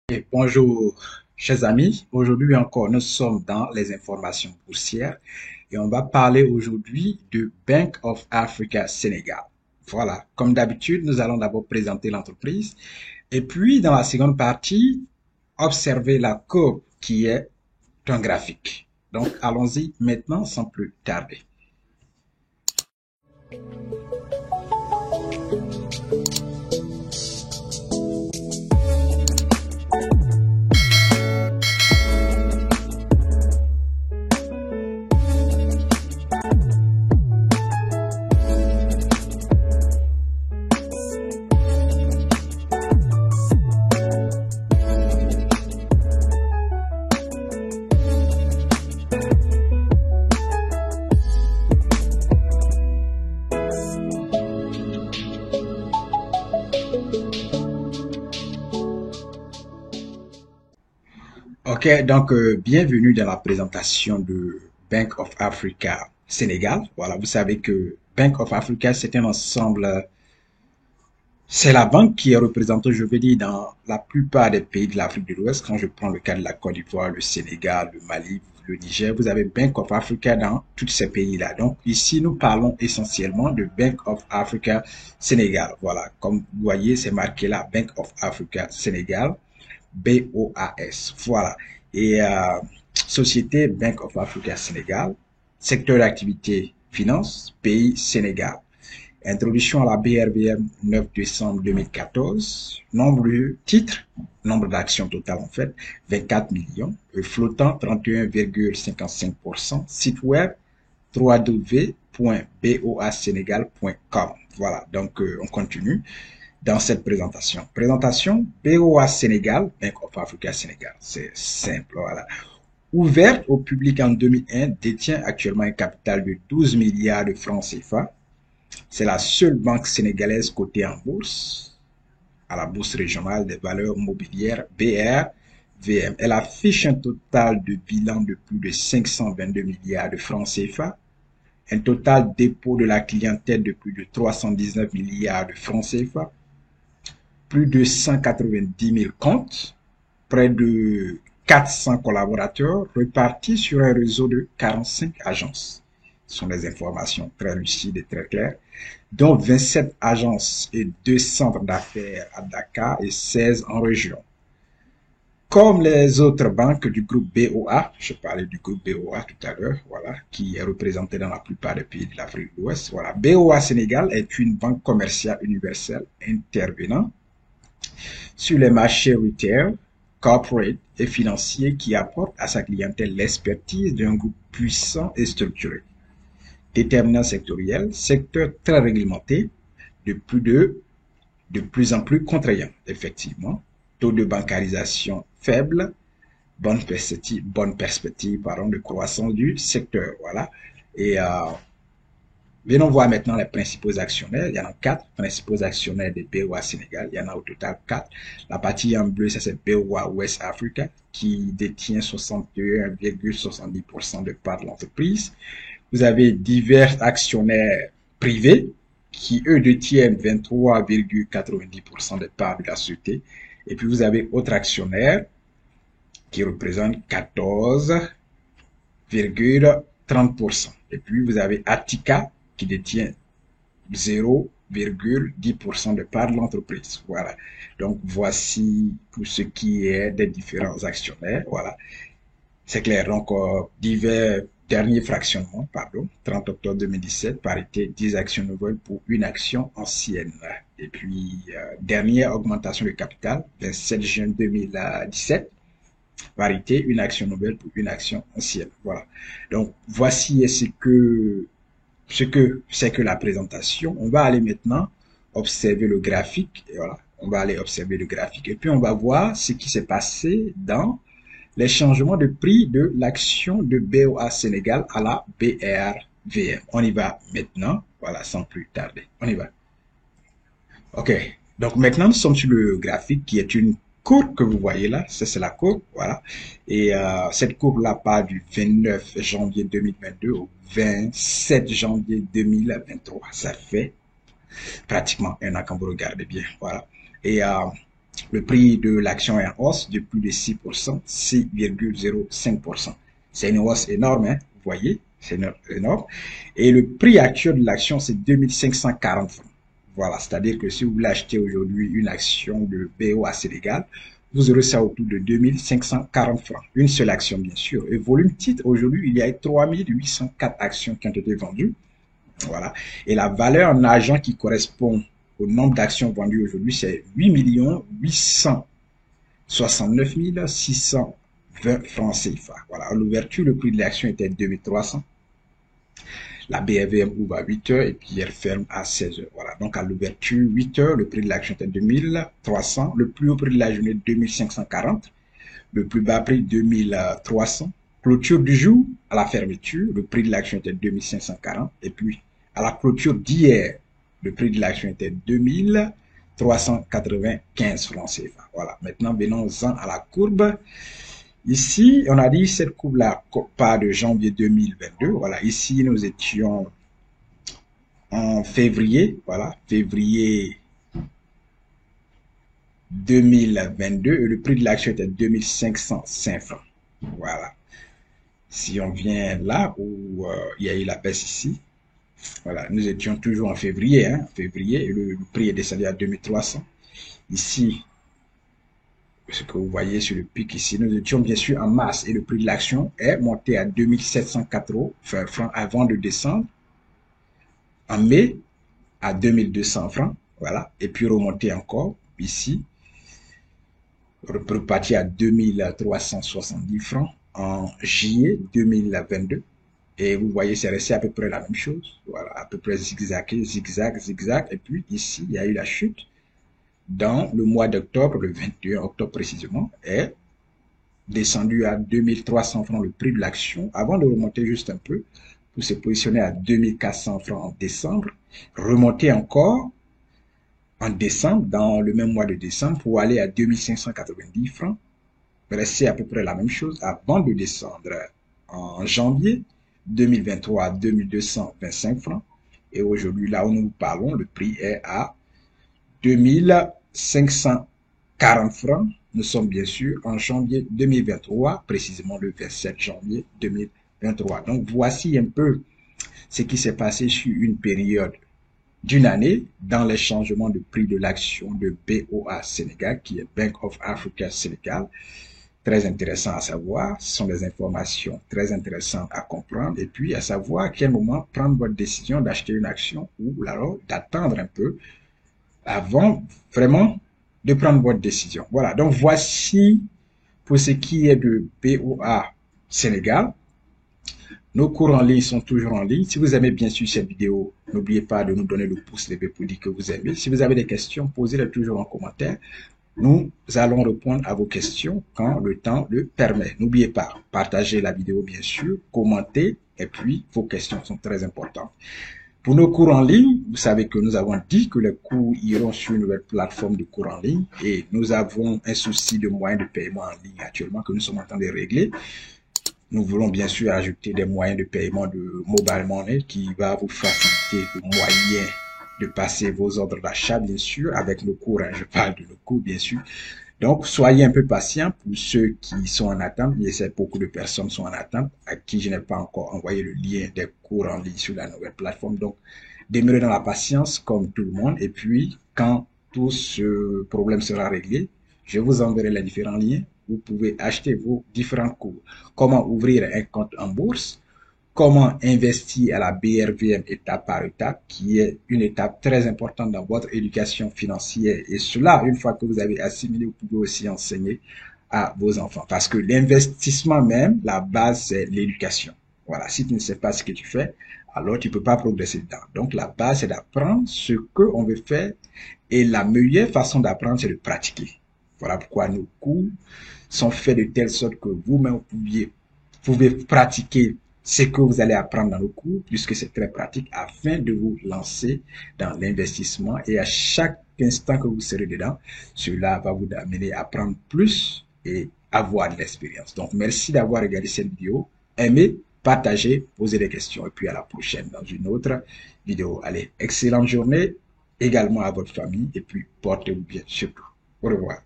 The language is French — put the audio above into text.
Et bonjour, chers amis. Aujourd'hui encore, nous sommes dans les informations boursières et on va parler aujourd'hui de Bank of Africa Sénégal. Voilà, comme d'habitude, nous allons d'abord présenter l'entreprise et puis dans la seconde partie, observer la courbe qui est un graphique. Donc, allons-y maintenant sans plus tarder. Ok, donc bienvenue dans la présentation de Bank of Africa Sénégal. Voilà, vous savez que Bank of Africa, c'est un ensemble, c'est la banque qui est représentée, je veux dire, dans la plupart des pays de l'Afrique de l'Ouest. Quand je prends le cas de la Côte d'Ivoire, le Sénégal, le Mali, le Niger, vous avez Bank of Africa dans tous ces pays-là. Donc ici, nous parlons essentiellement de Bank of Africa Sénégal. Voilà, comme vous voyez, c'est marqué là, Bank of Africa Sénégal. BOAS. Voilà. Et société Bank of Africa Sénégal, secteur d'activité finance, pays Sénégal. Introduction à la BRVM 9 décembre 2014. Nombre de titres, nombre d'actions totales en fait, 24 millions. Flottant 31,55%. Site web www.boasénégal.com. Voilà, donc on continue dans cette présentation. Présentation BOA Sénégal, Bank of Africa Sénégal. C'est simple, voilà. Ouverte au public en 2001, détient actuellement un capital de 12 milliards de francs CFA. C'est la seule banque sénégalaise cotée en bourse, à la bourse régionale des valeurs mobilières BRVM. Elle affiche un total de bilan de plus de 522 milliards de francs CFA, un total dépôt de la clientèle de plus de 319 milliards de francs CFA, plus de 190 000 comptes, près de 400 collaborateurs répartis sur un réseau de 45 agences. Ce sont des informations très lucides et très claires, dont 27 agences et 2 centres d'affaires à Dakar et 16 en région. Comme les autres banques du groupe BOA, je parlais du groupe BOA tout à l'heure, voilà, qui est représenté dans la plupart des pays de l'Afrique de l'Ouest. Voilà, BOA Sénégal est une banque commerciale universelle intervenant sur les marchés retail, corporate et financiers qui apporte à sa clientèle l'expertise d'un groupe puissant et structuré. Déterminant sectoriel, secteur très réglementé, de plus en plus contraignant, effectivement. Taux de bancarisation faible, bonne perspective pardon, de croissance du secteur. Voilà. Et venons voir maintenant les principaux actionnaires. Il y en a 4 principaux actionnaires de BOA Sénégal. Il y en a au total 4. La partie en bleu, ça c'est BOA West Africa qui détient 61,70% de parts de l'entreprise. Vous avez divers actionnaires privés qui, eux, détiennent 23,90% des parts de la société. Et puis, vous avez autres actionnaires qui représentent 14,30%. Et puis, vous avez Attica qui détient 0,10% de parts de l'entreprise. Voilà. Donc, voici pour ce qui est des différents actionnaires. Voilà. C'est clair. Donc, divers derniers fractionnements, pardon, 30 octobre 2017, parité 10 actions nouvelles pour une action ancienne. Et puis, dernière augmentation de capital, 27 juin 2017, parité une action nouvelle pour une action ancienne. Voilà. Donc, voici ce que c'est que la présentation. On va aller maintenant observer le graphique. Et voilà. On va aller observer le graphique. Et puis, on va voir ce qui s'est passé dans les changements de prix de l'action de BOA Sénégal à la BRVM. On y va maintenant. Voilà, sans plus tarder. On y va. OK. Donc maintenant, nous sommes sur le graphique qui est une courbe que vous voyez là. Ça, c'est la courbe. Voilà. Et cette courbe-là part du 29 janvier 2022 au 27 janvier 2023. Ça fait pratiquement un an quand vous regardez bien. Voilà. Et Le prix de l'action est en hausse de plus de 6%, 6,05%. C'est une hausse énorme, hein, vous voyez, c'est énorme. Et le prix actuel de l'action, c'est 2540 francs. Voilà, c'est-à-dire que si vous voulez acheter aujourd'hui une action de BOA Sénégal, vous aurez ça autour de 2540 francs. Une seule action, bien sûr. Et volume titre, aujourd'hui, il y a 3804 actions qui ont été vendues. Voilà. Et la valeur en argent qui correspond au nombre d'actions vendues aujourd'hui, c'est 8 869 620 francs CFA. Voilà. À l'ouverture, le prix de l'action était 2300. La BRVM ouvre à 8 heures et puis elle ferme à 16 heures. Voilà. Donc, à l'ouverture, 8 heures, le prix de l'action était 2300. Le plus haut prix de la journée, 2540. Le plus bas prix, 2300. Clôture du jour, à la fermeture, le prix de l'action était 2540. Et puis, à la clôture d'hier, le prix de l'action était 2395 francs CFA. Voilà. Maintenant, venons-en à la courbe. Ici, on a dit cette courbe-là part de janvier 2022. Voilà. Ici, nous étions en février. Voilà. Février 2022. Et le prix de l'action était 2505 francs. Voilà. Si on vient là où il y a eu la baisse ici, voilà, nous étions toujours en février, hein, février, et le prix est descendu à 2300. Ici, ce que vous voyez sur le pic ici, nous étions bien sûr en mars et le prix de l'action est monté à 2704 francs avant de descendre en mai à 2200 francs, voilà, et puis remonter encore ici, reparti à 2370 francs en juillet 2022. Et vous voyez, c'est resté à peu près la même chose. Voilà, à peu près zigzag, zigzag, zigzag. Et puis ici, il y a eu la chute dans le mois d'octobre, le 21 octobre précisément, est descendu à 2300 francs le prix de l'action avant de remonter juste un peu pour se positionner à 2400 francs en décembre, remonter encore en décembre, dans le même mois de décembre, pour aller à 2590 francs, rester à peu près la même chose avant de descendre en janvier 2023 à 2225 francs. Et aujourd'hui, là où nous parlons, le prix est à 2540 francs. Nous sommes bien sûr en janvier 2023, précisément le 27 janvier 2023. Donc, voici un peu ce qui s'est passé sur une période d'une année dans les changements de prix de l'action de BOA Sénégal, qui est Bank of Africa Sénégal. Très intéressant à savoir, ce sont des informations très intéressantes à comprendre, et puis à savoir à quel moment prendre votre décision d'acheter une action ou alors d'attendre un peu avant vraiment de prendre votre décision. Voilà, donc voici pour ce qui est de BOA Sénégal. Nos cours en ligne sont toujours en ligne. Si vous aimez bien sûr cette vidéo, n'oubliez pas de nous donner le pouce levé pour dire que vous aimez. Si vous avez des questions, posez-les toujours en commentaire. Nous allons répondre à vos questions quand le temps le permet. N'oubliez pas, partagez la vidéo bien sûr, commentez et puis vos questions sont très importantes. Pour nos cours en ligne, vous savez que nous avons dit que les cours iront sur une nouvelle plateforme de cours en ligne et nous avons un souci de moyens de paiement en ligne actuellement que nous sommes en train de régler. Nous voulons bien sûr ajouter des moyens de paiement de mobile money qui va vous faciliter le moyen de passer vos ordres d'achat, bien sûr, avec nos cours. Hein, je parle de nos cours, bien sûr. Donc, soyez un peu patients pour ceux qui sont en attente. Je sais beaucoup de personnes sont en attente à qui je n'ai pas encore envoyé le lien des cours en ligne sur la nouvelle plateforme. Donc, demeurez dans la patience comme tout le monde. Et puis, quand tout ce problème sera réglé, je vous enverrai les différents liens. Vous pouvez acheter vos différents cours. Comment ouvrir un compte en bourse, comment investir à la BRVM étape par étape, qui est une étape très importante dans votre éducation financière. Et cela, une fois que vous avez assimilé, vous pouvez aussi enseigner à vos enfants. Parce que l'investissement même, la base, c'est l'éducation. Voilà, si tu ne sais pas ce que tu fais, alors tu ne peux pas progresser dedans. Donc la base, c'est d'apprendre ce qu'on veut faire. Et la meilleure façon d'apprendre, c'est de pratiquer. Voilà pourquoi nos cours sont faits de telle sorte que vous-même pouvez pratiquer ce que vous allez apprendre dans le cours, puisque c'est très pratique, afin de vous lancer dans l'investissement. Et à chaque instant que vous serez dedans, cela va vous amener à apprendre plus et avoir de l'expérience. Donc, merci d'avoir regardé cette vidéo. Aimez, partagez, posez des questions. Et puis à la prochaine dans une autre vidéo. Allez, excellente journée également à votre famille. Et puis, portez-vous bien surtout. Au revoir.